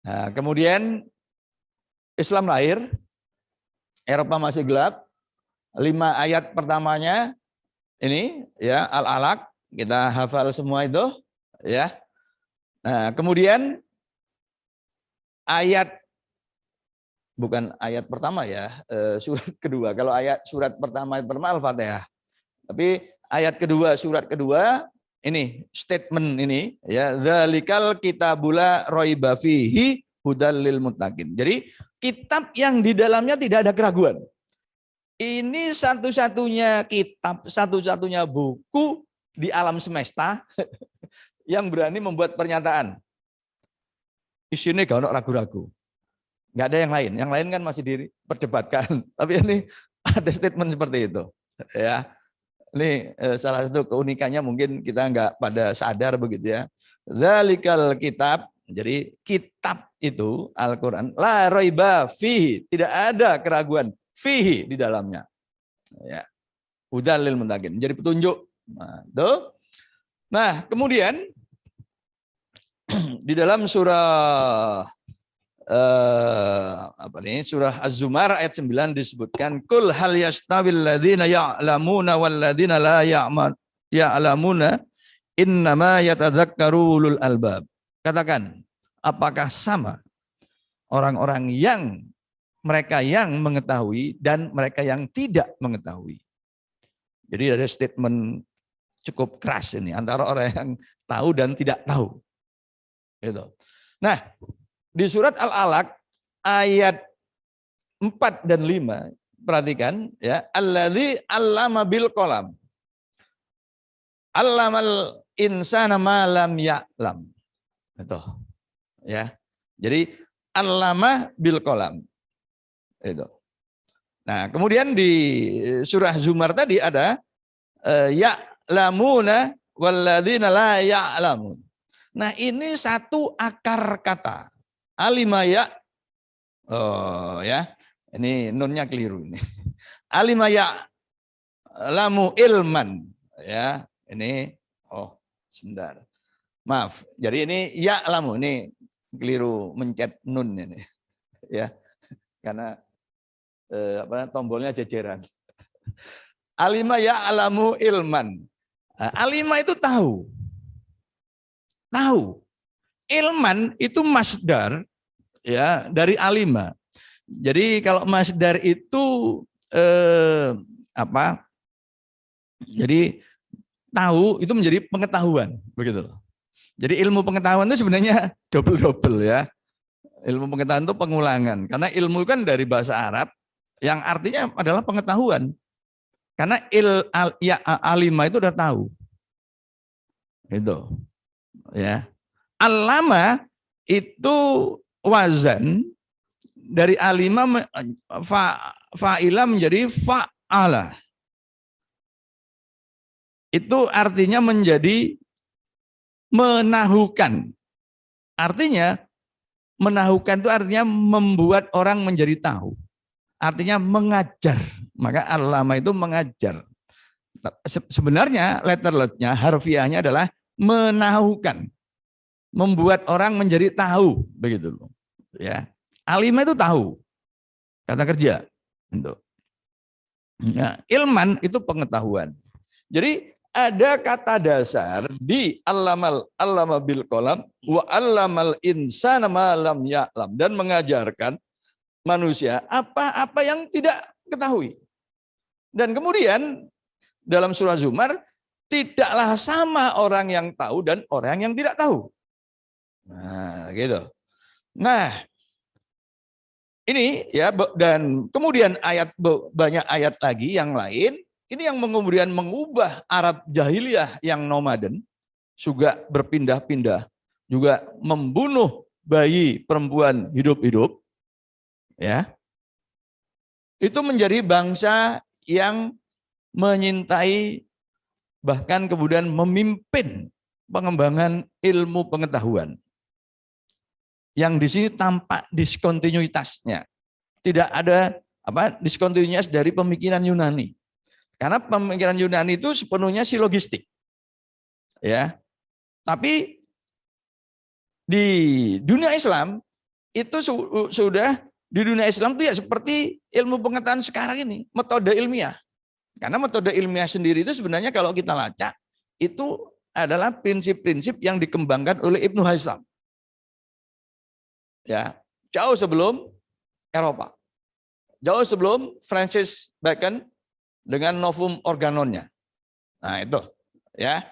Nah, kemudian Islam lahir, Eropa masih gelap. 5 ayat pertamanya ini ya Al-Alaq, kita hafal semua itu ya. Nah, kemudian ayat bukan ayat pertama ya, surat kedua. Kalau surat pertama Al-Fatihah. Tapi ayat kedua, surat kedua ini statement ini ya, dzalikal kitabula raiba fihi hudal lil muttaqin. Jadi kitab yang di dalamnya tidak ada keraguan. Ini satu-satunya kitab, satu-satunya buku di alam semesta yang berani membuat pernyataan. Isinya gak ada ragu-ragu. Nggak ada yang lain. Yang lain kan masih diperdebatkan. Tapi ini ada statement seperti itu. Ya, ini salah satu keunikannya mungkin kita nggak pada sadar begitu ya. Dzalikal kitab. Jadi kitab itu Al-Quran. La raiba fihi. Tidak ada keraguan. Fihi di dalamnya. Ya. Hudal lil muttaqin. Jadi petunjuk. Nah, kemudian di dalam surah surah Az-Zumar ayat 9 disebutkan kul hal yastawil ladzina ya'lamuna wal ladzina la ya'lamuna innama yatadzakkaru ulul albab. Katakan, apakah sama orang-orang yang mereka yang mengetahui dan mereka yang tidak mengetahui. Jadi ada statement cukup keras ini antara orang yang tahu dan tidak tahu. Gitu. Nah, di surat Al-Alaq ayat 4 dan 5, perhatikan ya, alladzi 'allama bil qalam. 'Allamal insana ma lam ya'lam. Itu. Ya. Jadi 'allama bil qalam. Itu. Nah, kemudian di surah Zumar tadi ada ya'lamuna walladzina la ya'lamun. Nah, ini satu akar kata. Alimaya, oh ya, ini nunnya keliru ini. Alimaya lamu ilman, ya, ini, oh sebentar, maaf. Jadi ini ya lamu, ini keliru mencet nun ini, ya, karena tombolnya jejeran. Alimaya alamu ilman. Alima itu tahu. Tahu. Ilman itu masdar ya dari alima. Jadi kalau masdar itu Jadi tahu itu menjadi pengetahuan, begitu loh. Jadi ilmu pengetahuan itu sebenarnya double ya. Ilmu pengetahuan itu pengulangan. Karena ilmu kan dari bahasa Arab yang artinya adalah pengetahuan. Karena alima itu udah tahu. Itu. Ya. Alama itu wazan dari alima fa'ila menjadi fa'ala. Itu artinya menjadi menahukan. Artinya menahukan itu artinya membuat orang menjadi tahu. Artinya mengajar. Maka alama itu mengajar. Sebenarnya letter-letternya harfiahnya adalah menahukan. Membuat orang menjadi tahu, begitu loh. Ya. Alima itu tahu. Kata kerja. Nah, ilman itu pengetahuan. Jadi ada kata dasar di allama bil qalam wa allamal insana ma lam ya'lam, dan mengajarkan manusia apa-apa yang tidak ketahui. Dan kemudian dalam surah Zumar tidaklah sama orang yang tahu dan orang yang tidak tahu. Nah, gitu. Nah, ini ya, dan kemudian banyak ayat lagi yang lain. Ini yang kemudian mengubah Arab jahiliyah yang nomaden, juga berpindah-pindah, juga membunuh bayi perempuan hidup-hidup, ya. Itu menjadi bangsa yang menyintai, bahkan kemudian memimpin pengembangan ilmu pengetahuan. Yang di sini tampak diskontinuitasnya. Tidak ada diskontinuitas dari pemikiran Yunani. Karena pemikiran Yunani itu sepenuhnya silogistik. Ya. Tapi di dunia Islam itu sudah di dunia Islam itu ya seperti ilmu pengetahuan sekarang ini, metode ilmiah. Karena metode ilmiah sendiri itu sebenarnya kalau kita lacak, itu adalah prinsip-prinsip yang dikembangkan oleh Ibnu Hazm. Ya, jauh sebelum Eropa. Jauh sebelum Francis Bacon dengan Novum Organonnya. Nah, itu ya.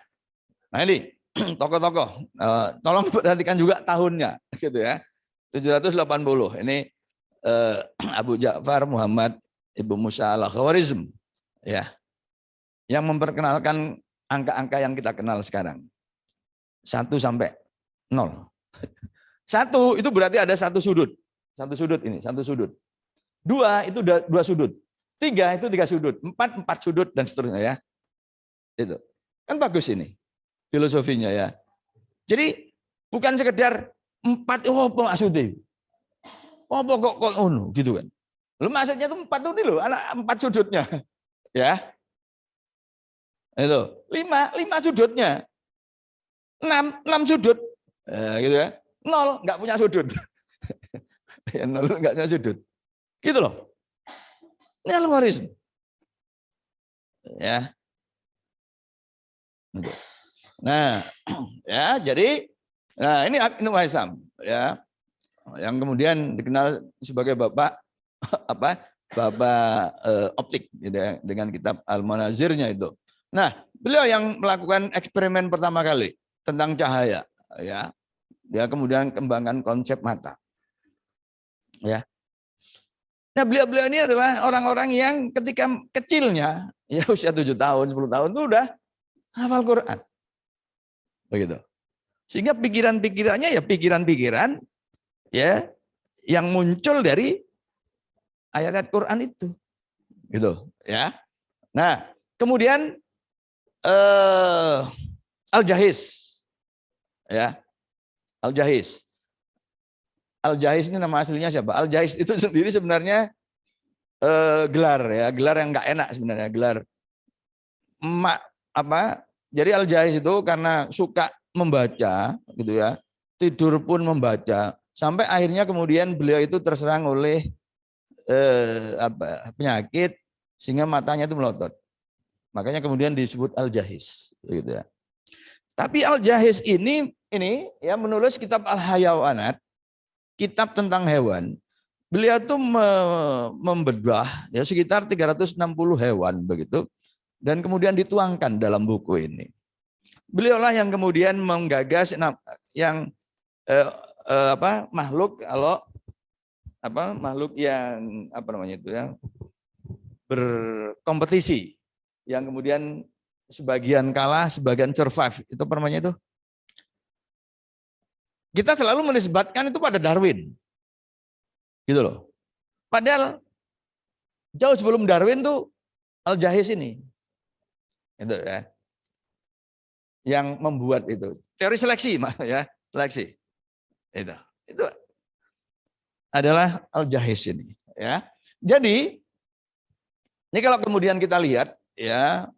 Nah, ini tokoh-tokoh. Tolong perhatikan juga tahunnya gitu ya. 780. Ini Abu Ja'far Muhammad Ibnu Musa al-Khawarizm ya. Yang memperkenalkan angka-angka yang kita kenal sekarang. 1 sampai 0. 1 itu berarti ada satu sudut. Satu sudut ini, satu sudut. 2 itu 2 sudut. 3 itu 3 sudut. 4 sudut dan seterusnya ya. Itu. Kan bagus ini filosofinya ya. Jadi bukan sekedar 4 apa maksudnya? Apa kok ngono gitu kan. Lu maksudnya itu 4 tuh nih loh, anak 4 sudutnya. Ya. Itu. 5 sudutnya. 6 sudut. Gitu ya. 0 enggak punya sudut. Ya 0 enggak punya sudut. Gitu loh. Ini algoritma. Ya. Nah, ya jadi ini Ibnu Hazm ya. Yang kemudian dikenal sebagai bapak bapak optik gitu ya, dengan kitab Al-Manazirnya itu. Nah, beliau yang melakukan eksperimen pertama kali tentang cahaya ya. Dia kemudian kembangkan konsep mata. Ya. Nah, beliau-beliau ini adalah orang-orang yang ketika kecilnya ya usia 7 tahun, 10 tahun itu udah hafal Quran. Begitu. Sehingga pikiran-pikirannya ya pikiran-pikiran ya yang muncul dari ayat-ayat Quran itu. Gitu, ya. Nah, kemudian Al-Jahiz. Ya. Al-Jahiz. Al-Jahiz ini nama aslinya siapa? Al-Jahiz itu sendiri sebenarnya gelar ya, gelar yang enggak enak sebenarnya, gelar jadi Al-Jahiz itu karena suka membaca gitu ya, tidur pun membaca, sampai akhirnya kemudian beliau itu terserang oleh penyakit sehingga matanya itu melotot. Makanya kemudian disebut Al-Jahiz gitu ya. Tapi Al-Jahiz ini ya menulis kitab Al-Hayawanat, kitab tentang hewan. Beliau tuh membedah ya sekitar 360 hewan begitu, dan kemudian dituangkan dalam buku ini. Beliaulah yang kemudian menggagas yang makhluk makhluk yang berkompetisi, yang kemudian sebagian kalah, sebagian survive, itu namanya itu. Kita selalu menisbatkan itu pada Darwin. Gitu loh. Padahal jauh sebelum Darwin tuh Al-Jahiz ini. Itu ya. Yang membuat itu. Teori seleksi ya, seleksi. Itu adalah Al-Jahiz ini, ya. Jadi ini kalau kemudian kita lihat ya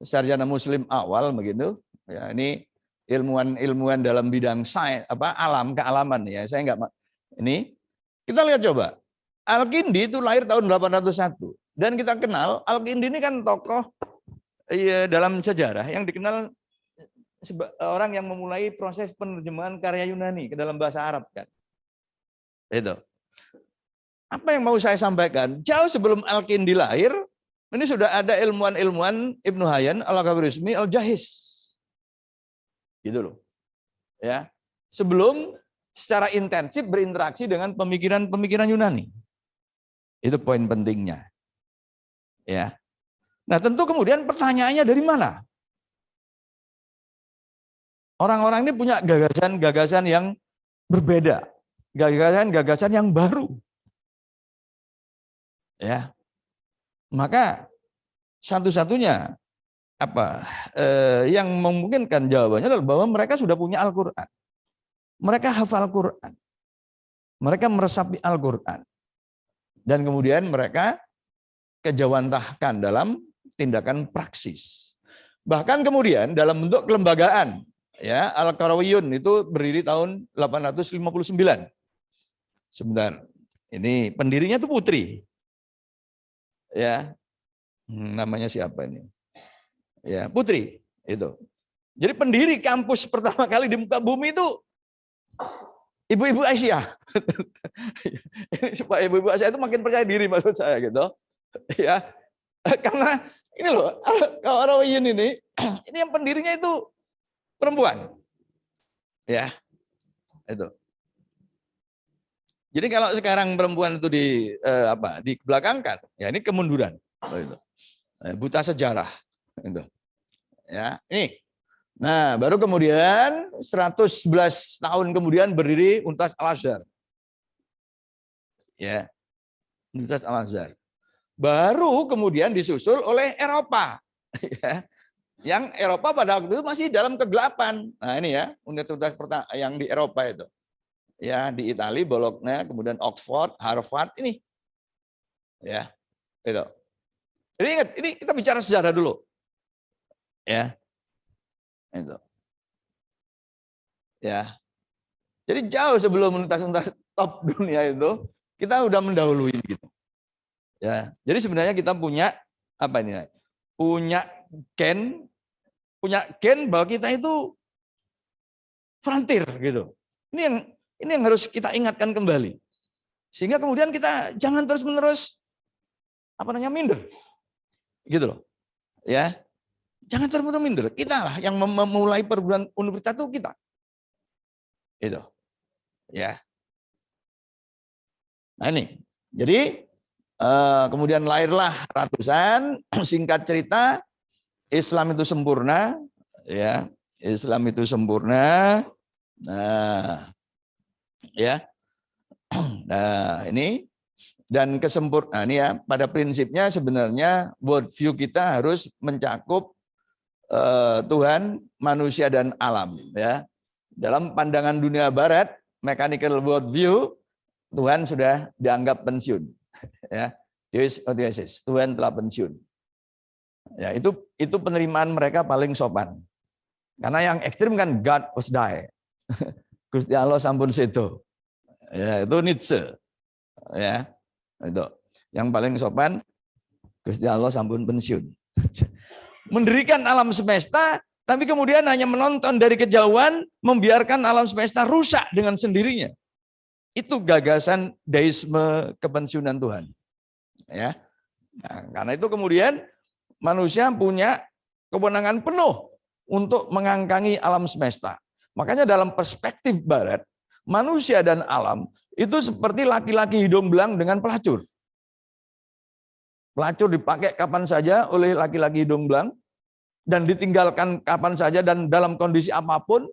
sarjana muslim awal begitu, ya ini ilmuwan dalam bidang sains kealaman ya. Saya enggak ini kita lihat coba. Al-Kindi itu lahir tahun 801 dan kita kenal Al-Kindi ini kan tokoh dalam sejarah yang dikenal orang yang memulai proses penerjemahan karya Yunani ke dalam bahasa Arab kan. Itu. Apa yang mau saya sampaikan? Jauh sebelum Al-Kindi lahir, ini sudah ada ilmuwan-ilmuwan Ibnu Hayyan, Al-Khawarizmi, Al-Jahiz. Gitu loh. Ya. Sebelum secara intensif berinteraksi dengan pemikiran-pemikiran Yunani. Itu poin pentingnya. Ya. Nah, tentu kemudian pertanyaannya dari mana? Orang-orang ini punya gagasan-gagasan yang berbeda, gagasan-gagasan yang baru. Ya. Maka satu-satunya yang memungkinkan jawabannya adalah bahwa mereka sudah punya Al-Qur'an. Mereka hafal Quran. Mereka meresapi Al-Qur'an. Dan kemudian mereka kejawantahkan dalam tindakan praksis. Bahkan kemudian dalam bentuk kelembagaan. Ya, Al-Qarawiyun itu berdiri tahun 859. Sebentar. Ini pendirinya itu putri. Ya. Namanya siapa ini? Ya, putri itu. Jadi pendiri kampus pertama kali di muka bumi itu ibu-ibu Aisyah. Supaya ibu-ibu Aisyah itu makin percaya diri maksud saya gitu. Ya. Karena ini loh, Al-Qarawiyun ini yang pendirinya itu perempuan. Ya. Itu. Jadi kalau sekarang perempuan itu dibelakangkan, ya ini kemunduran. Itu. Buta sejarah. Itu. Ya, ini. Nah, baru kemudian 111 tahun kemudian berdiri Universitas Al-Azhar. Ya. Universitas Al-Azhar. Baru kemudian disusul oleh Eropa. Ya. Yang Eropa pada waktu itu masih dalam kegelapan. Nah, ini ya, universitas yang di Eropa itu. Ya, di Italia Bologna, kemudian Oxford, Harvard ini. Ya. Itu. Jadi ingat, ini kita bicara sejarah dulu. Ya. Itu. Ya. Jadi jauh sebelum universitas top dunia itu, kita udah mendahului gitu. Ya. Jadi sebenarnya kita punya apa ini? Punya gen bahwa kita itu frontier gitu. Ini yang harus kita ingatkan kembali. Sehingga kemudian kita jangan terus-menerus minder. Gitu loh. Ya. Jangan terus-menerus minder. Kita lah yang memulai perguruan universitas itu kita. Itu. Ya. Nah ini. Jadi kemudian lahirlah ratusan, singkat cerita Islam itu sempurna, ya. Islam itu sempurna. Nah, ya. Nah, ini dan kesempurnaan ini ya, pada prinsipnya sebenarnya worldview kita harus mencakup Tuhan, manusia dan alam, ya. Dalam pandangan dunia barat, mechanical worldview, Tuhan sudah dianggap pensiun, ya. Deus Othesis, Tuhan telah pensiun. Ya, itu penerimaan mereka paling sopan. Karena yang ekstrim kan God was die. Gusti Allah sampun sedo. Ya, itu Nietzsche. Ya. Itu. Yang paling sopan Gusti Allah sampun pensiun. Mendirikan alam semesta tapi kemudian hanya menonton dari kejauhan, membiarkan alam semesta rusak dengan sendirinya. Itu gagasan deisme kepensiunan Tuhan. Ya. Nah, karena itu kemudian manusia punya kewenangan penuh untuk mengangkangi alam semesta. Makanya dalam perspektif barat, manusia dan alam itu seperti laki-laki hidung belang dengan pelacur. Pelacur dipakai kapan saja oleh laki-laki hidung belang dan ditinggalkan kapan saja dan dalam kondisi apapun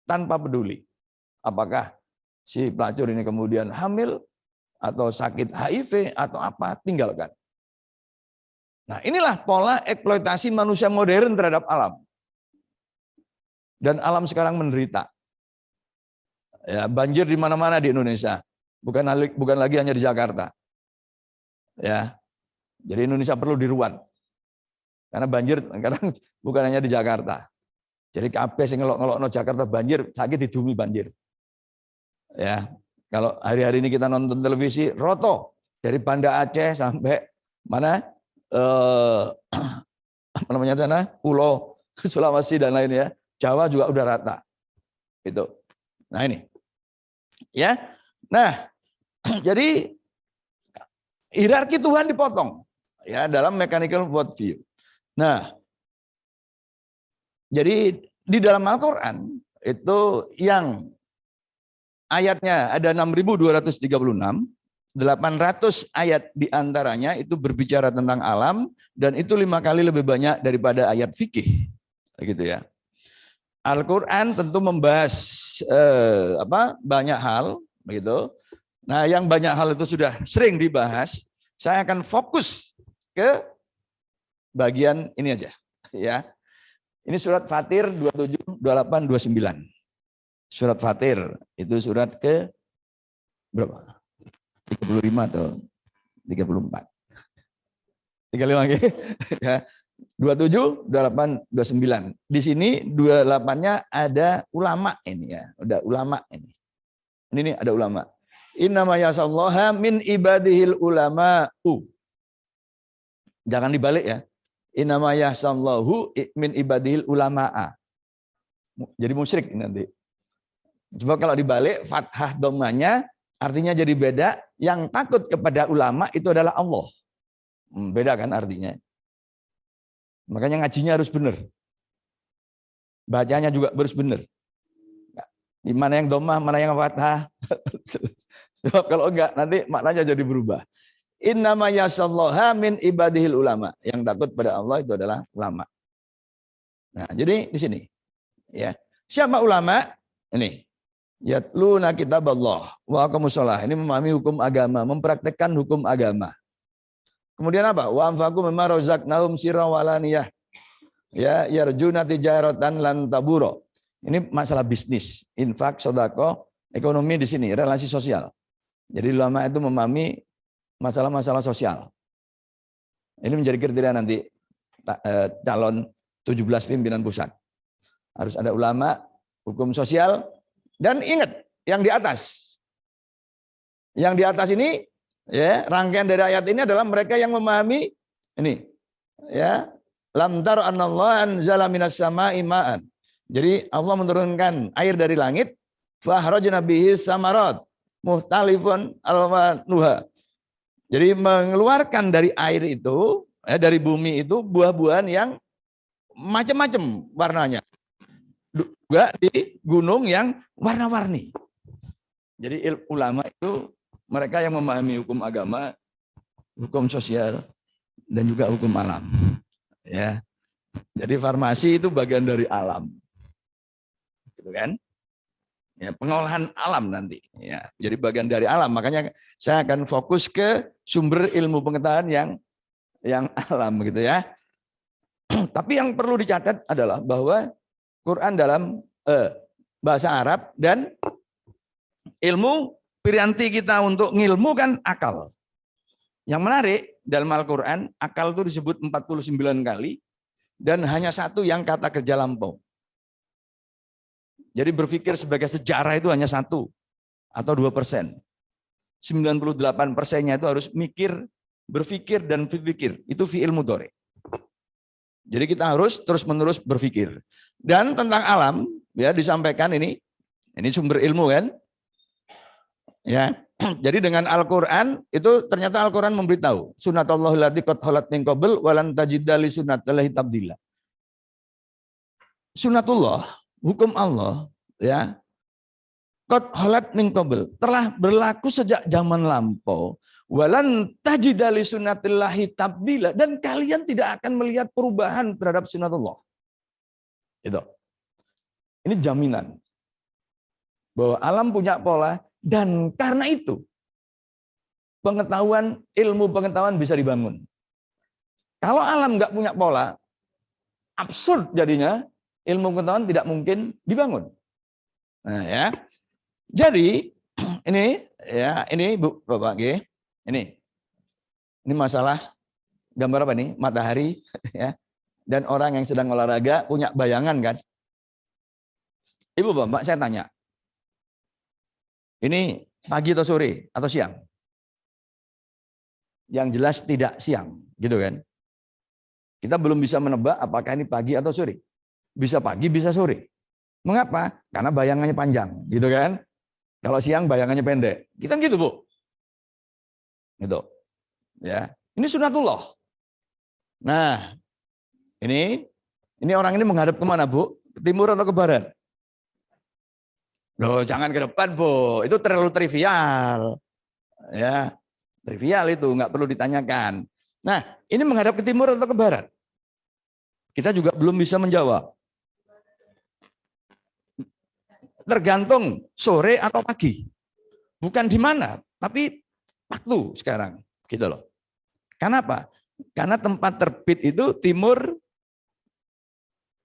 tanpa peduli. Apakah si pelacur ini kemudian hamil atau sakit HIV atau apa, tinggalkan. Nah, inilah pola eksploitasi manusia modern terhadap alam. Dan alam sekarang menderita. Ya, banjir di mana-mana di Indonesia. Bukan lagi hanya di Jakarta. Ya. Jadi Indonesia perlu diruat. Karena banjir sekarang bukan hanya di Jakarta. Jadi kabeh sing ngelok-ngelokno Jakarta banjir, sakit didumi banjir. Ya. Kalau hari-hari ini kita nonton televisi, roto dari Banda Aceh sampai mana? Apa namanya sana? Pulau Sulawesi dan lainnya. Jawa juga udah rata. Itu. Nah, ini. Ya. Nah, jadi hierarki Tuhan dipotong ya dalam mechanical worldview. Nah, jadi di dalam Al-Qur'an itu yang ayatnya ada 6.236, 800 ayat diantaranya itu berbicara tentang alam dan itu 5 kali lebih banyak daripada ayat fikih, gitu ya. Al-Qur'an tentu membahas banyak hal, begitu. Nah, yang banyak hal itu sudah sering dibahas. Saya akan fokus ke bagian ini aja, ya. Ini surat Fatir 27, 28, 29. Surat Fatir itu surat ke berapa? 35 atau 34. 35 lagi. Ya. 27, 28, 29. Di sini 28-nya ada ulama ini ya. Ada ulama ini. Ini nih ada ulama. Innama yasallaha min ibadihil ulama'u. Jangan dibalik ya. Innama yasallahu min ibadihil ulama'a. Jadi musyrik nanti. Coba kalau dibalik fathah dhammanya artinya jadi beda. Yang takut kepada ulama itu adalah Allah. Beda kan artinya. Makanya ngajinya harus benar. Bacanya juga harus benar. Di mana yang dhammah, mana yang fathah. Sebab kalau enggak nanti maknanya jadi berubah. Innama yasallaha min ibadihil ulama. Yang takut pada Allah itu adalah ulama. Nah, jadi di sini ya. Siapa ulama? Ini. Yatluna kitaballah wa aqamus shalah. Ini memahami hukum agama, mempraktekkan hukum agama. Kemudian apa? Wa anfaqu mimma razaqnahum sirran wa alaniyah. Ya, yarjuna tijaratan lan tabura. Ini masalah bisnis, infak, sedekah, ekonomi di sini, relasi sosial. Jadi ulama itu memahami masalah-masalah sosial. Ini menjadi kriteria nanti calon 17 pimpinan pusat. Harus ada ulama, hukum sosial, dan ingat yang di atas. Yang di atas ini ya, rangkaian dari ayat ini adalah mereka yang memahami ini ya, lam tar anallahu anzala minas sama'i ma'an. Jadi Allah menurunkan air dari langit, fahrajna bihi samarat muhtalifun alwanuha. Jadi mengeluarkan dari air itu, dari bumi itu buah-buahan yang macam-macam warnanya. Juga di gunung yang warna-warni. Jadi ulama itu mereka yang memahami hukum agama, hukum sosial, dan juga hukum alam. Ya. Jadi farmasi itu bagian dari alam. Gitu kan? Ya, pengolahan alam nanti. Ya, jadi bagian dari alam. Makanya saya akan fokus ke sumber ilmu pengetahuan yang alam gitu ya. Tapi yang perlu dicatat adalah bahwa Quran dalam bahasa Arab dan ilmu piranti kita untuk ngilmu kan akal. Yang menarik dalam Al-Quran, akal itu disebut 49 kali dan hanya satu yang kata kerja lampau. Jadi berpikir sebagai sejarah itu hanya 1 atau 2%. 98%-nya itu harus mikir, berpikir dan berpikir. Itu fi'il mudhari. Jadi kita harus terus-menerus berpikir. Dan tentang alam ya disampaikan ini sumber ilmu kan. Ya. Jadi dengan Al-Qur'an itu ternyata Al-Qur'an memberitahu sunatullahil lati qad khalat min qabl wa lan tajida li sunnatillahi tabdila. Sunatullah, hukum Allah ya. Qad khalat min qabl, telah berlaku sejak zaman lampau. Walan tajida li sunnatillahi tabdila, dan kalian tidak akan melihat perubahan terhadap sunatullah. Itu. Ini jaminan bahwa alam punya pola. Dan karena itu pengetahuan, ilmu pengetahuan bisa dibangun. Kalau alam nggak punya pola, absurd jadinya, ilmu pengetahuan tidak mungkin dibangun. Nah ya, jadi ini ya, ini Bu Bapak G, ini masalah gambar apa nih? Matahari ya, dan orang yang sedang olahraga punya bayangan kan? Ibu Bapak, saya tanya. Ini pagi atau sore atau siang? Yang jelas tidak siang, gitu kan? Kita belum bisa menebak apakah ini pagi atau sore. Bisa pagi, bisa sore. Mengapa? Karena bayangannya panjang, gitu kan? Kalau siang bayangannya pendek. Kita gitu, Bu. Gitu. Ya, ini sunatullah. Nah, ini orang ini menghadap kemana, Bu? Ke timur atau ke barat? Loh, jangan ke depan, Bu. Itu terlalu trivial. Ya, trivial itu, nggak perlu ditanyakan. Nah, ini menghadap ke timur atau ke barat? Kita juga belum bisa menjawab. Tergantung sore atau pagi. Bukan di mana, tapi waktu sekarang, gitu loh. Kenapa? Karena tempat terbit itu timur,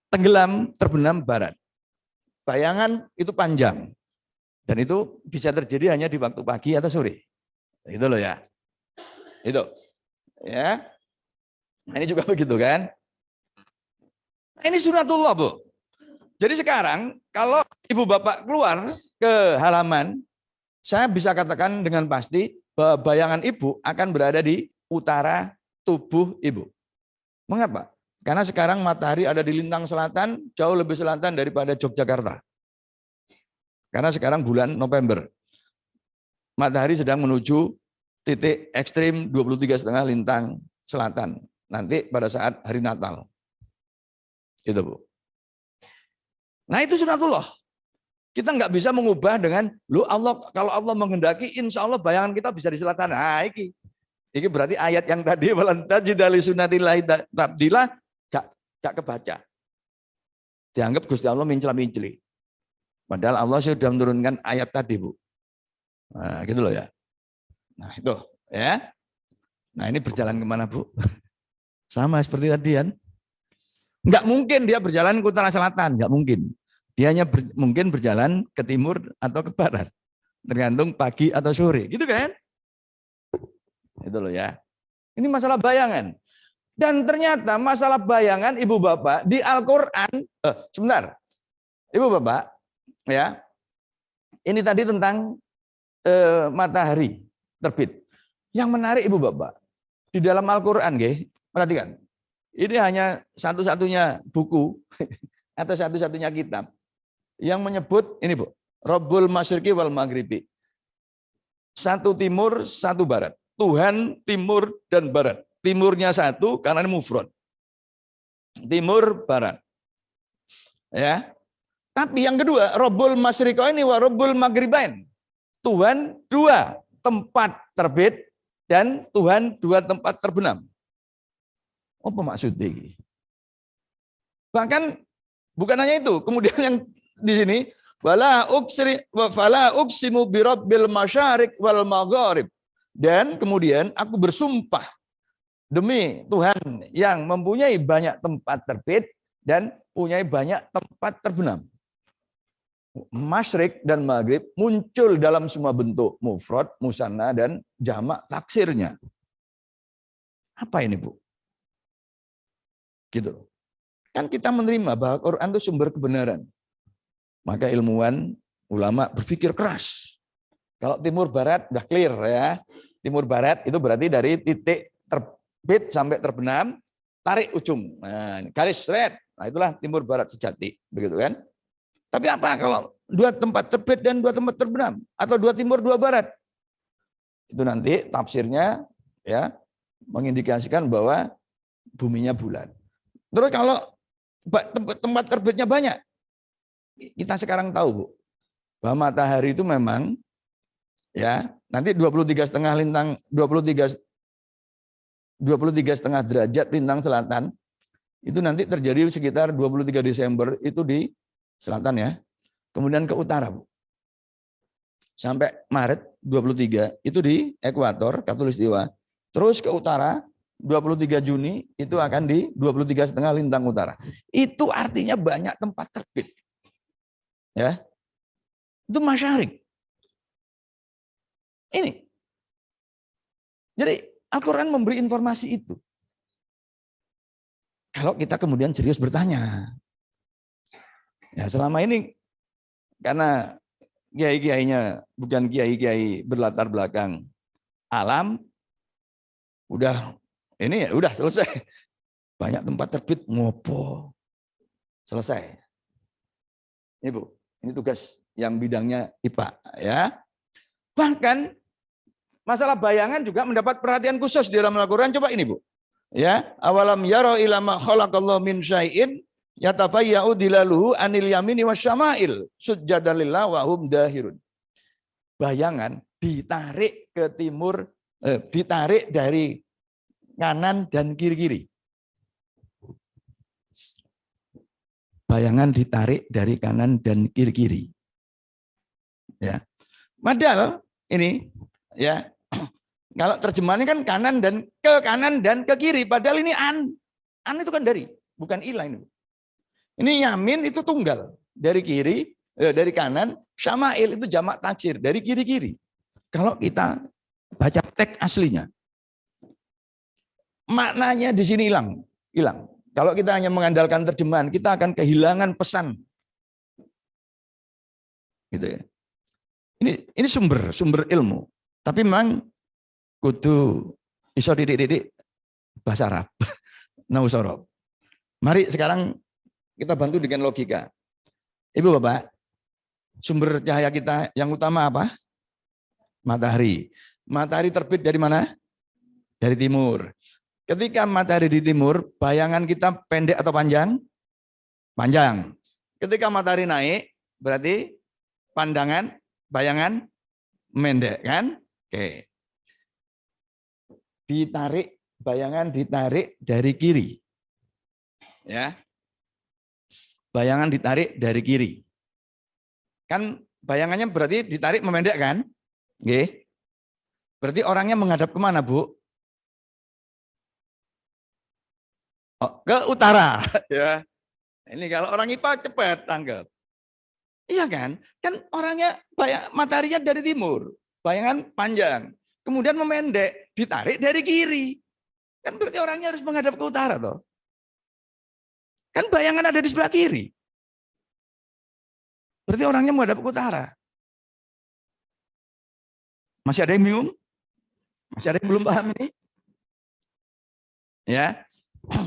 tenggelam, terbenam barat. Bayangan itu panjang. Dan itu bisa terjadi hanya di waktu pagi atau sore. Itu loh ya. Itu. Ya. Nah, ini juga begitu kan. Nah, ini sunatullah, Bu. Jadi sekarang kalau ibu bapak keluar ke halaman, saya bisa katakan dengan pasti bahwa bayangan ibu akan berada di utara tubuh ibu. Mengapa? Karena sekarang matahari ada di lintang selatan, jauh lebih selatan daripada Yogyakarta. Karena sekarang bulan November. Matahari sedang menuju titik ekstrim 23,5 lintang selatan. Nanti pada saat hari Natal. Itu, Bu. Nah, itu sunatullah. Kita nggak bisa mengubah dengan, Allah, kalau Allah menghendaki, insya Allah bayangan kita bisa di selatan. Nah, ini berarti ayat yang tadi, walan tajida li sunnatillahi tabdila, gak kebaca. Dianggap Gusti Allah mincela-minceli. Padahal Allah sudah menurunkan ayat tadi, Bu. Nah, gitu loh ya. Nah, itu ya. Nah, ini berjalan kemana, Bu? Sama seperti tadi kan. Nggak mungkin dia berjalan ke utara selatan, nggak mungkin. Dia hanya mungkin berjalan ke timur atau ke barat. Tergantung pagi atau sore, gitu kan? Itu loh ya. Ini masalah bayangan. Dan ternyata masalah bayangan ibu bapak di Al-Quran, sebentar. Ibu bapak, ya. Ini tadi tentang matahari terbit. Yang menarik ibu bapak, di dalam Al-Quran, perhatikan. Ini hanya satu-satunya buku atau satu-satunya kitab yang menyebut ini, Bu, Rabbul Masyriqi wal Maghribi. Satu timur, satu barat. Tuhan timur dan barat. Timurnya satu karena ini mufrad. Timur barat. Ya. Tapi yang kedua, Rabbul Masyriqi ini wa Rabbul Maghribain. Tuhan dua tempat terbit dan Tuhan dua tempat terbenam. Apa maksudnya ini? Bahkan bukan hanya itu, kemudian yang di sini fala uqsimu birabbil masyariq wal magharib. Dan kemudian aku bersumpah demi Tuhan yang mempunyai banyak tempat terbit dan punya banyak tempat terbenam. Masyriq dan maghrib muncul dalam semua bentuk mufrad, musanna dan jamak taksirnya. Apa ini, Bu? Gitu. Kan kita menerima bahwa Quran itu sumber kebenaran. Maka ilmuwan, ulama berpikir keras. Kalau timur barat udah clear ya. Timur barat itu berarti dari titik terbit sampai terbenam, tarik ujung. Nah, garis straight. Nah, itulah timur barat sejati, begitu kan? Tapi apa kalau dua tempat terbit dan dua tempat terbenam atau dua timur dua barat? Itu nanti tafsirnya ya mengindikasikan bahwa buminya bulat. Terus kalau tempat terbitnya banyak, kita sekarang tahu, Bu, bahwa matahari itu memang ya nanti 23,5 lintang 23,5 derajat lintang selatan itu nanti terjadi sekitar 23 Desember itu di selatan ya. Kemudian ke utara, Bu. Sampai Maret 23 itu di ekuator Khatulistiwa. Terus ke utara 23 Juni itu akan di 23,5 lintang utara. Itu artinya banyak tempat terbit. Ya. Itu masyariq. Ini. Jadi Al-Quran memberi informasi itu. Kalau kita kemudian serius bertanya. Ya, selama ini karena kiai-kiainya bukan kiai-kiai berlatar belakang alam, udah ini ya udah selesai. Banyak tempat terbit ngopo. Selesai. Ini, Bu, ini tugas yang bidangnya IPA ya. Bahkan masalah bayangan juga mendapat perhatian khusus di dalam Al-Qur'an. Coba ini, Bu. Ya, awalam yaro ila ma khalaqallahu min syai'in yatafayya'u dilaluhu anil yamini wasyama'il sujjadan lillah wa hum dahirun. Bayangan ditarik ke timur, ditarik dari kanan dan kiri-kiri. Bayangan ditarik dari kanan dan kiri-kiri. Ya. Padahal ini ya kalau terjemahannya kan kanan dan ke kiri. Padahal ini an itu kan dari, bukan ilah ini. Ini yamin itu tunggal dari kiri, dari kanan. Syama'il itu jamak taksir dari kiri-kiri. Kalau kita baca teks aslinya. Maknanya di sini hilang. Kalau kita hanya mengandalkan terjemahan, kita akan kehilangan pesan. Gitu ya. Ini sumber ilmu. Tapi memang kudu iso didik-didik bahasa Arab. Nausorob. Mari sekarang kita bantu dengan logika. Ibu Bapak, sumber cahaya kita yang utama apa? Matahari. Matahari terbit dari mana? Dari timur. Ketika matahari di timur, bayangan kita pendek atau panjang? Panjang. Ketika matahari naik, berarti bayangan pendek kan? Oke. Bayangan ditarik dari kiri. Ya. Bayangan ditarik dari kiri. Kan bayangannya berarti ditarik memendek kan? Oke. Berarti orangnya menghadap kemana, Bu? Oh, ke utara, ya. Ini kalau orang IPA cepat tanggap. Iya kan? Kan orangnya mataharinya dari timur, bayangan panjang, kemudian memendek, ditarik dari kiri. Kan berarti orangnya harus menghadap ke utara toh. Kan bayangan ada di sebelah kiri. Berarti orangnya menghadap ke utara. Masih ada yang bingung? Masih ada yang belum paham ini? Ya.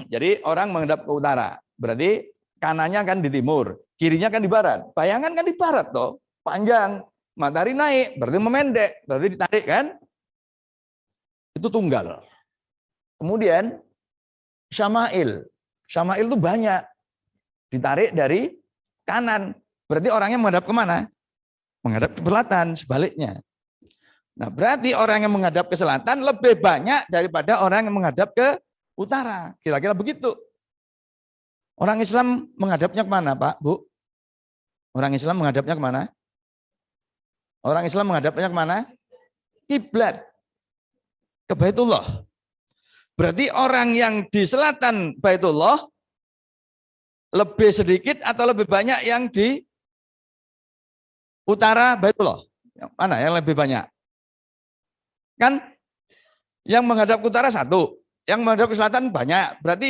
Jadi orang menghadap ke utara, berarti kanannya kan di timur, kirinya kan di barat. Bayangan kan di barat toh, panjang. Matahari naik, berarti memendek, berarti ditarik kan? Itu tunggal. Kemudian syama'il. Syama'il itu banyak. Ditarik dari kanan. Berarti orangnya menghadap kemana? Menghadap ke selatan, sebaliknya. Nah, berarti orang yang menghadap ke selatan lebih banyak daripada orang yang menghadap ke utara, kira-kira begitu. Orang Islam menghadapnya kemana, Pak, Bu? Orang Islam menghadapnya kemana? Orang Islam menghadapnya kemana? Kiblat. Ke Baitullah. Berarti orang yang di selatan Baitullah lebih sedikit atau lebih banyak yang di utara Baitullah? Yang mana yang lebih banyak? Kan yang menghadap ke utara satu. Yang menghadap ke selatan banyak. Berarti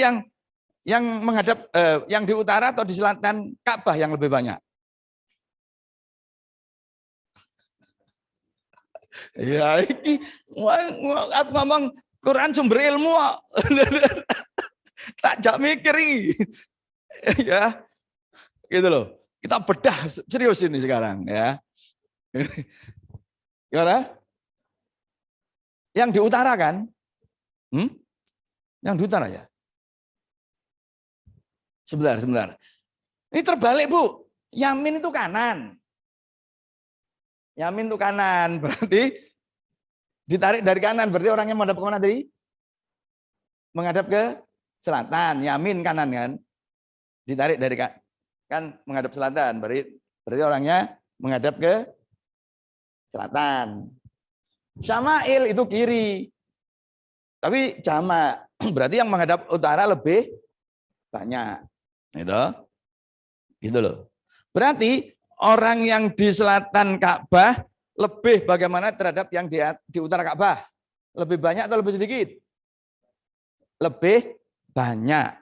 yang menghadap yang di utara atau di selatan Ka'bah yang lebih banyak. Ya iki ngomong Quran sumber ilmu. Tak jak mikir ini. Ya. Gitu loh. Kita bedah serius ini sekarang ya. Gimana? Yang di utara kan? Yang di utara ya. Sebentar. Ini terbalik, Bu. Yamin itu kanan. Yamin itu kanan, berarti ditarik dari kanan. Berarti orangnya menghadap ke mana tadi? Menghadap ke selatan. Yamin kanan kan? Ditarik dari kan menghadap selatan. Berarti orangnya menghadap ke selatan. Syama'il itu kiri. Tapi jamak. Berarti yang menghadap utara lebih banyak. Gitu loh. Berarti orang yang di selatan Ka'bah lebih bagaimana terhadap yang di utara Ka'bah? Lebih banyak atau lebih sedikit? Lebih banyak.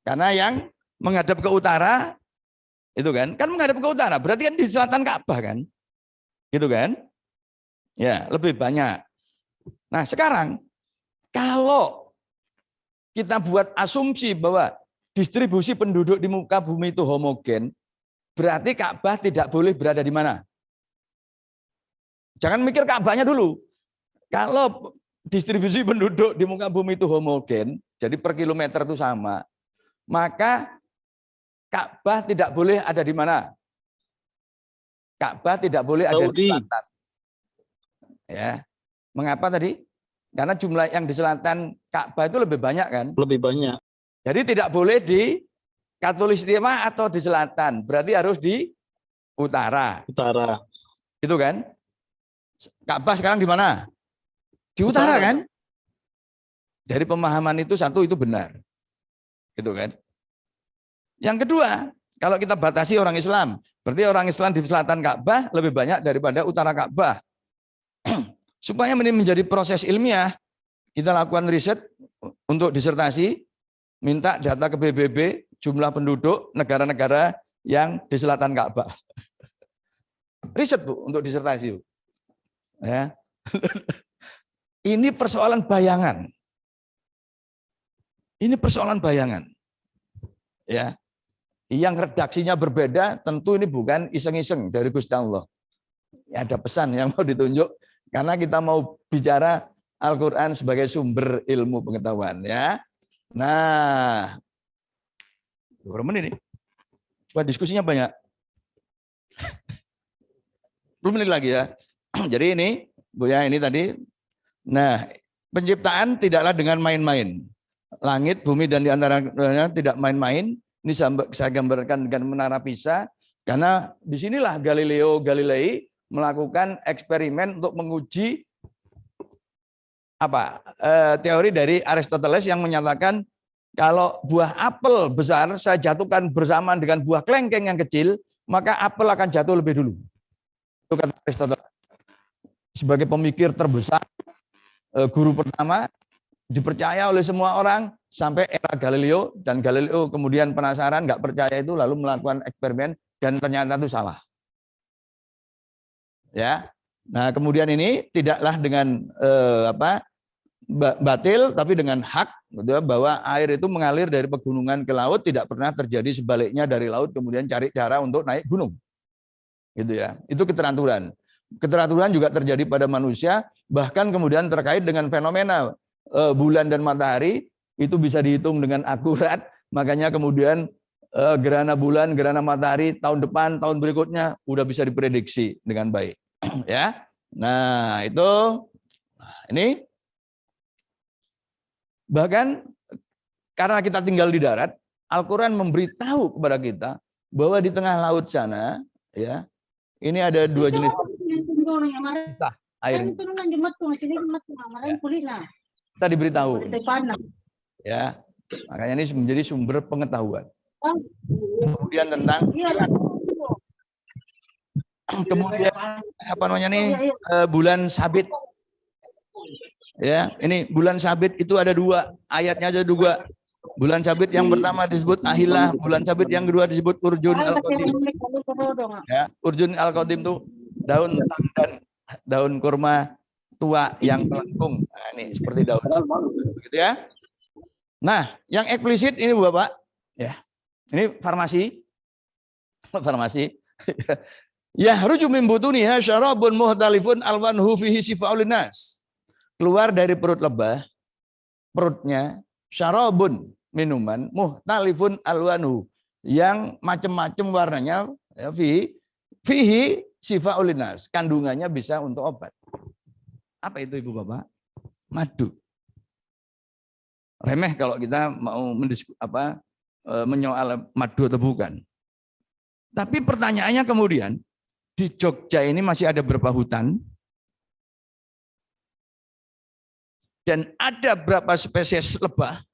Karena yang menghadap ke utara itu kan menghadap ke utara, berarti kan di selatan Ka'bah kan? Gitu kan? Ya, lebih banyak. Nah, sekarang kalau kita buat asumsi bahwa distribusi penduduk di muka bumi itu homogen, berarti Ka'bah tidak boleh berada di mana? Jangan mikir Ka'bahnya dulu. Kalau distribusi penduduk di muka bumi itu homogen, jadi per kilometer itu sama, maka Ka'bah tidak boleh ada di mana? Ka'bah tidak boleh ada di selatan. Ya. Mengapa tadi? Karena jumlah yang di selatan Ka'bah itu lebih banyak kan? Lebih banyak. Jadi tidak boleh di Katulistiwa atau di selatan. Berarti harus di utara. Utara. Itu kan? Ka'bah sekarang di mana? Di utara kan? Dari pemahaman itu satu itu benar. Gitu kan? Yang kedua, kalau kita batasi orang Islam, berarti orang Islam di selatan Ka'bah lebih banyak daripada utara Ka'bah. Supaya ini menjadi proses ilmiah, kita lakukan riset untuk disertasi, minta data ke PBB, jumlah penduduk negara-negara yang di selatan Ka'bah. Riset Bu untuk disertasi Bu. Ya. Ini persoalan bayangan. Ini persoalan bayangan. Ya. Yang redaksinya berbeda, tentu ini bukan iseng-iseng dari Gusti Allah. Ya, ada pesan yang mau ditunjuk karena kita mau bicara Al-Qur'an sebagai sumber ilmu pengetahuan ya. Nah, berapa menit ini? Wah, diskusinya banyak. 10 menit lagi ya. Jadi ini, Bu ya, ini tadi. Nah, penciptaan tidaklah dengan main-main. Langit, bumi, dan diantaranya tidak main-main. Ini saya gambarkan dengan menara Pisa. Karena disinilah Galileo Galilei melakukan eksperimen untuk menguji teori dari Aristoteles yang menyatakan kalau buah apel besar saya jatuhkan bersamaan dengan buah kelengkeng yang kecil, maka apel akan jatuh lebih dulu. Itu kata Aristoteles. Sebagai pemikir terbesar, guru pertama, dipercaya oleh semua orang sampai era Galileo, dan Galileo kemudian penasaran, nggak percaya itu, lalu melakukan eksperimen dan ternyata itu salah. Ya, nah kemudian ini tidaklah dengan batil, tapi dengan hak, gitu, bahwa air itu mengalir dari pegunungan ke laut, tidak pernah terjadi sebaliknya dari laut kemudian cari cara untuk naik gunung, gitu ya. Itu keteraturan. Keteraturan juga terjadi pada manusia, bahkan kemudian terkait dengan fenomena bulan dan matahari itu bisa dihitung dengan akurat. Makanya kemudian gerhana bulan, gerhana matahari tahun depan, tahun berikutnya udah bisa diprediksi dengan baik. Ya, nah itu ini bahkan karena kita tinggal di darat, Al-Quran memberitahu kepada kita bahwa di tengah laut sana, ya, ini ada dua jenis air. Kita diberitahu, ya, makanya ini menjadi sumber pengetahuan. Kemudian tentang kemudian apa namanya nih bulan sabit. Ya, ini bulan sabit itu ada dua, ayatnya ada dua. Bulan sabit yang pertama disebut Ahilah, bulan sabit yang kedua disebut Urjun Al-Qadim. Ya, Urjun Al-Qadim itu daun tandan, daun kurma tua yang melengkung. Nah, ini seperti daun. Begitu ya. Nah, yang eksplisit ini Bapak, ya. Ini farmasi. Farmasi. Ya, ruju min butuniha syarabun muhtalifun alwanhu fihi sifaul linnas. Keluar dari perut lebah, perutnya syarabun, minuman, muhtalifun alwanhu, yang macam-macam warnanya, ya, fihi sifaul linnas, kandungannya bisa untuk obat. Apa itu Ibu Bapak? Madu. Remeh kalau kita mau menyoal madu atau bukan. Tapi pertanyaannya kemudian, di Jogja ini masih ada berapa hutan? Dan ada berapa spesies lebah?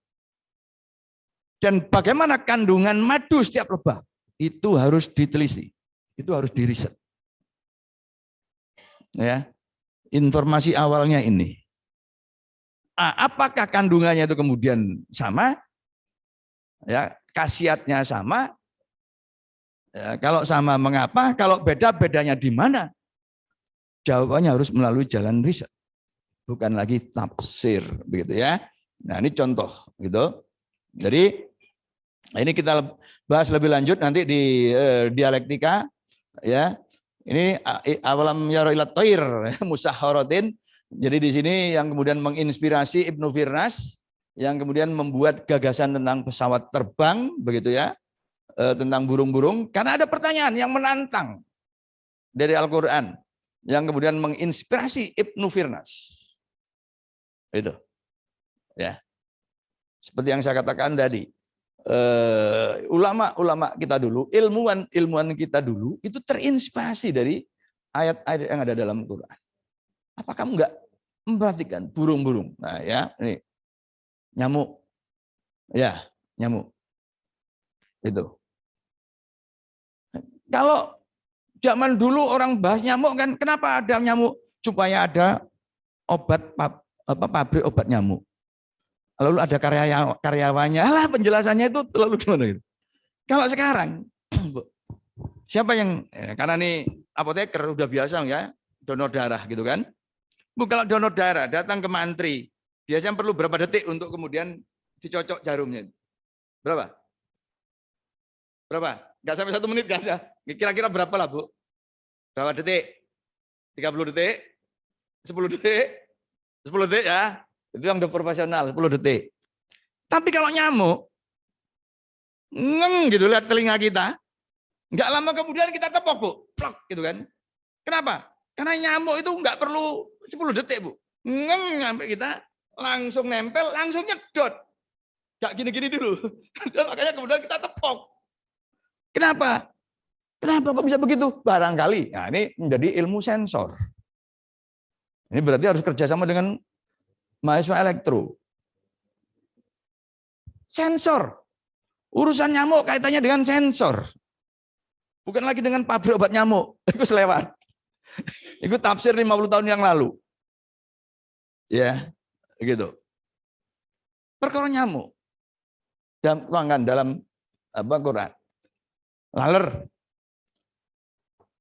Dan bagaimana kandungan madu setiap lebah? Itu harus diteliti. Itu harus diriset. Ya. Informasi awalnya ini. Apakah kandungannya itu kemudian sama? Ya, khasiatnya sama? Ya, kalau sama mengapa? Kalau beda, bedanya di mana? Jawabannya harus melalui jalan riset. Bukan lagi tafsir, begitu ya. Nah, ini contoh gitu. Jadi ini kita bahas lebih lanjut nanti di dialektika, ya. Ini awalam yara ila thair musahharatin. Jadi di sini yang kemudian menginspirasi Ibnu Firnas, yang kemudian membuat gagasan tentang pesawat terbang, begitu ya, tentang burung-burung. Karena ada pertanyaan yang menantang dari Al-Quran, yang kemudian menginspirasi Ibnu Firnas. Itu, ya. Seperti yang saya katakan tadi, ulama-ulama kita dulu, ilmuwan kita dulu itu terinspirasi dari ayat-ayat yang ada dalam Quran. Apa kamu enggak memperhatikan burung-burung? Nah, ya, ini nyamuk, ya, nyamuk. Itu. Kalau zaman dulu orang bahas nyamuk kan, kenapa ada nyamuk? Supaya ada obat, pabrik obat nyamuk. lalu ada karyawannya, alah penjelasannya itu terlalu gimana gitu. Kalau sekarang, siapa yang, karena nih apoteker udah biasa ya, donor darah gitu kan. Bu, kalau donor darah datang ke mantri, biasanya perlu berapa detik untuk kemudian dicocok jarumnya? Berapa? Berapa? Nggak sampai 1 menit, nggak ada. Kira-kira berapa lah, Bu? Berapa detik? 30 detik? 10 detik? 10 detik ya? Itu yang udah profesional, 10 detik. Tapi kalau nyamuk, ngeng gitu lihat telinga kita, nggak lama kemudian kita tepok, Bu. Plok gitu kan. Kenapa? Karena nyamuk itu nggak perlu 10 detik, Bu. Ngeng sampai kita langsung nempel, langsung nyedot. Nggak gini-gini dulu. Dan makanya kemudian kita tepok. Kenapa? Kenapa kok bisa begitu? Barangkali. Nah, ini menjadi ilmu sensor. Ini berarti harus kerjasama dengan mahasiswa elektro. Sensor. Urusan nyamuk kaitannya dengan sensor. Bukan lagi dengan pabrik obat nyamuk. Itu selewat. Itu tafsir 50 tahun yang lalu. Ya, gitu. Perkara nyamuk. Dalam Quran. Laler.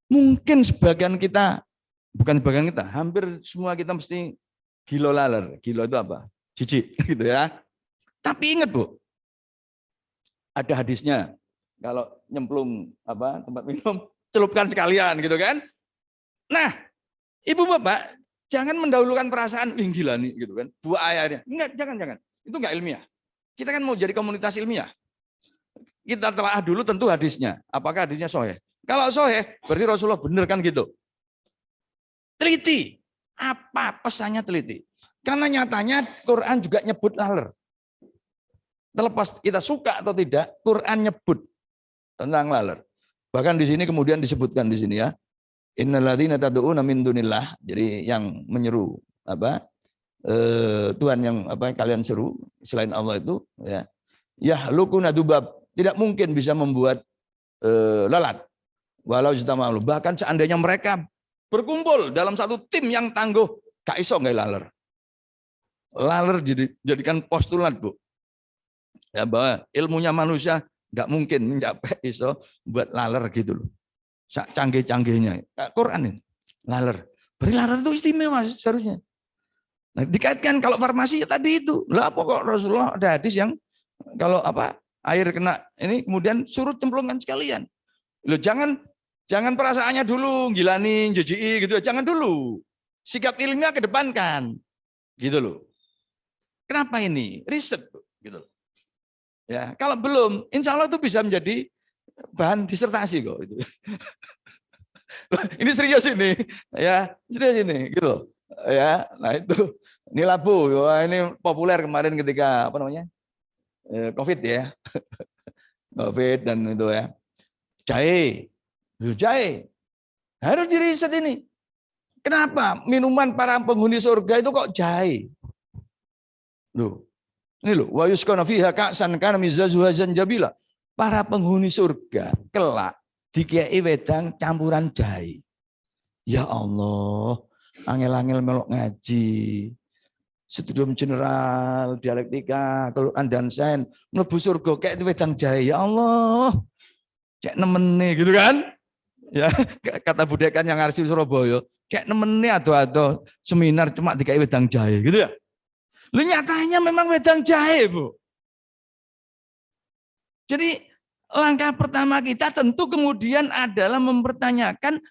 Mungkin sebagian kita, bukan sebagian kita, hampir semua kita mesti gilo laler. Gilo itu apa? Jijik, gitu ya. Tapi ingat, Bu, ada hadisnya. Kalau nyemplung tempat minum, celupkan sekalian, gitu kan? Nah, Ibu Bapak, jangan mendahulukan perasaan, gila nih, gitu kan? Buah airnya. Enggak, jangan. Itu enggak ilmiah. Kita kan mau jadi komunitas ilmiah. Kita telah dulu tentu hadisnya. Apakah hadisnya sahih? Kalau sahih, berarti Rasulullah benar kan gitu. Teliti. Apa pesannya teliti? Karena nyatanya Quran juga nyebut laler. Terlepas kita suka atau tidak, Quran nyebut tentang laler. Bahkan di sini kemudian disebutkan di sini ya. Innalladzina tad'una min dunillah. Jadi yang menyeru Tuhan yang kalian seru selain Allah itu ya. Yahlukuna dubab. Tidak mungkin bisa membuat lalat. Walau malu. Bahkan seandainya mereka berkumpul dalam satu tim yang tangguh, gak iso nggak laler. Laler jadikan postulat, Bu. Ya, bahwa ilmunya manusia nggak mungkin mencapai iso buat laler gitu loh. Canggih-canggihnya. Quran ini. Laler. Berarti laler itu istimewa seharusnya. Nah, dikaitkan kalau farmasi ya tadi itu. Lah apa kok Rasulullah ada hadis yang kalau air kena ini kemudian suruh cemplungkan sekalian. Loh jangan perasaannya dulu gilani, jijiki gitu. Jangan dulu. Sikap ilmiah kedepankan. Gitu loh. Kenapa ini? Riset gitu. Ya, kalau belum, insya Allah itu bisa menjadi bahan disertasi kok. Gitu. Ini serius ini, ya serius ini, gitu. Ya, nah itu ini labu. Wah, ini populer kemarin ketika COVID ya, COVID dan itu ya. Jahe harus diriset ini. Kenapa minuman para penghuni surga itu kok jahe? Loh, ini loh, wa yusqana fiha ka'san kana mizajuha zanjabila. Para penghuni surga kelak dikei wedang campuran jahe. Ya Allah, angel-angel melok ngaji. Studium general, dialektika, Quran dan sains, mlebu surga kayak wedang jahe. Ya Allah. Cek nemene gitu kan? Ya, kata budekan yang arsi Surabaya, cek nemene ado-ado seminar cuma dikai wedang jahe gitu ya. Lu nyatanya memang wedang jahe, Bu. Jadi langkah pertama kita tentu kemudian adalah mempertanyakan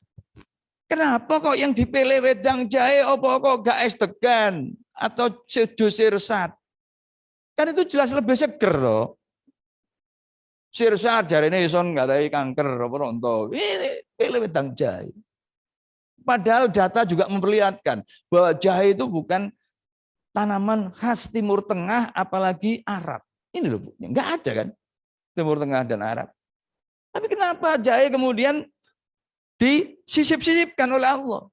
kenapa kok yang dipilih wedang jahe apa kok gak es degan atau sedo sirsat. Kan itu jelas lebih seger loh. Sirsat jarene ison ngarai kanker apa ronto. Pilih wedang jahe. Padahal data juga memperlihatkan bahwa jahe itu bukan tanaman khas Timur Tengah apalagi Arab. Ini loh, Bu. Enggak ada kan? Timur Tengah dan Arab. Tapi kenapa jahe kemudian disisip-sisipkan oleh Allah?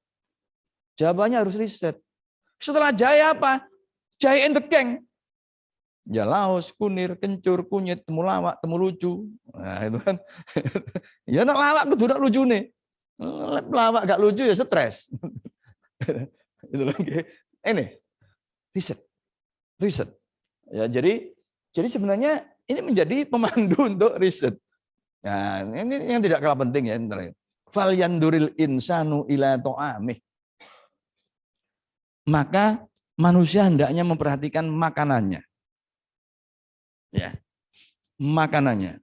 Jawabannya harus riset. Setelah jahe apa? Jahe endekeng. Ya laos, kunir, kencur, kunyit, temulawak, temulucu. Nah itu kan. Ya nak lawak kudu nak lucu nih. Lawak gak lucu ya stres. Itu lagi. Ini riset. Ya, jadi sebenarnya ini menjadi pemandu untuk riset. Nah, ini yang tidak kalah penting ya. Fal yanduril insanu ila to'amih. Maka manusia hendaknya memperhatikan makanannya. Ya, makanannya.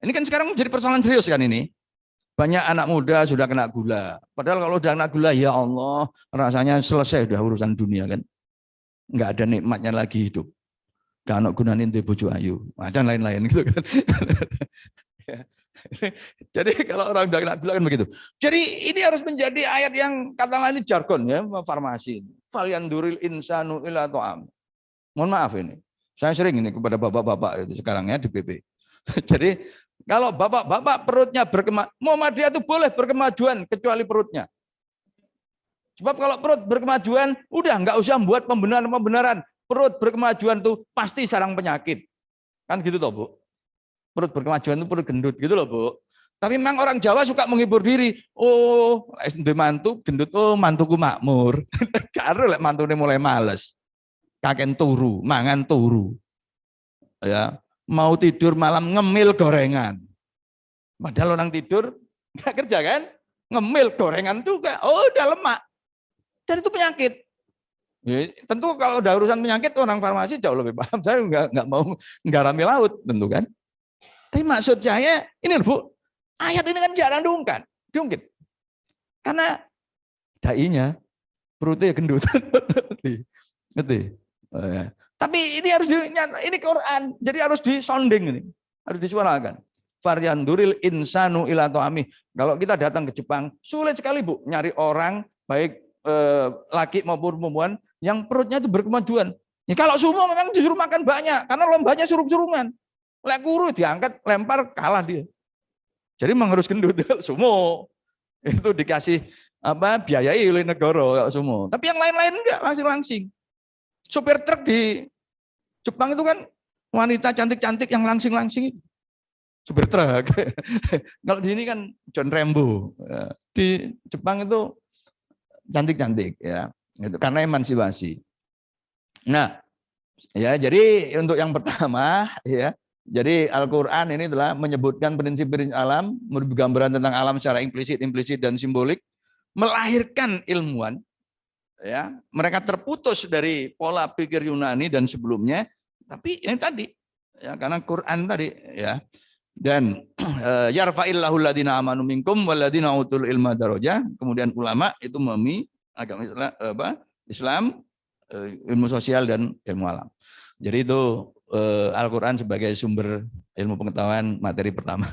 Ini kan sekarang menjadi persoalan serius kan ini. Banyak anak muda sudah kena gula. Padahal kalau udah kena gula, ya Allah, rasanya selesai udah urusan dunia kan. Nggak ada nikmatnya lagi hidup. Kalau gunain di bojo ayu, dan lain-lain gitu kan. Jadi kalau orang udah kena gula kan begitu. Jadi ini harus menjadi ayat yang katakanlah ini jargon ya, farmasi. Falyanduril insanu ila to'am. Mohon maaf ini. Saya sering ini kepada bapak-bapak itu sekarang ya di PP. Jadi kalau bapak-bapak perutnya Muhammadiyah itu boleh berkemajuan kecuali perutnya. Sebab kalau perut berkemajuan, udah nggak usah membuat pembenaran-pembenaran. Perut berkemajuan tuh pasti sarang penyakit. Kan gitu toh, Bu. Perut berkemajuan itu perut gendut gitu loh, Bu. Tapi memang orang Jawa suka menghibur diri. Oh, mantu gendut, oh mantuku makmur. Karo lek mantune mulai males. Kaken turu, mangan turu. Ya, mau tidur malam ngemil gorengan. Padahal orang tidur nggak kerja kan? Ngemil gorengan juga. Oh, udah lemak. Dan itu penyakit. Ya, tentu kalau udah urusan penyakit orang farmasi jauh lebih paham. Saya nggak mau nggarami laut, tentu kan. Tapi maksud saya ini Bu, ayat ini kan jarang diungkit. Karena dai-nya perutnya gendut. Ngerti? Tapi ini harus ini Quran, jadi harus disonding ini, harus disuarakan. Faryanduril insanu ila to'ami. Kalau kita datang ke Jepang, sulit sekali Bu nyari orang baik laki maupun perempuan yang perutnya itu berkemajuan. Ya, kalau sumo memang disuruh makan banyak karena lombanya suruh-surungan. Lek guru diangkat lempar kalah dia. Jadi memang harus gendut sumo. Itu dikasih biayai oleh negara kalau sumo. Tapi yang lain-lain enggak langsing-langsing. Sopir truk di Jepang itu kan wanita cantik-cantik yang langsing-langsing. Sopir truk. Kalau di sini kan John Rambo. Di Jepang itu cantik-cantik ya. Itu karena emansipasi. Nah, ya jadi untuk yang pertama ya, jadi Al-Qur'an ini telah menyebutkan prinsip-prinsip alam, memberi gambaran tentang alam secara implisit dan simbolik, melahirkan ilmuwan ya. Mereka terputus dari pola pikir Yunani dan sebelumnya, tapi yang tadi ya karena Quran tadi ya. Dan yarfa'illahu alladziina aamanu minkum walladziina utul ilma darajah. Kemudian ulama itu memahami agama Islam, ilmu sosial dan ilmu alam. Jadi itu Al-Qur'an sebagai sumber ilmu pengetahuan materi pertama.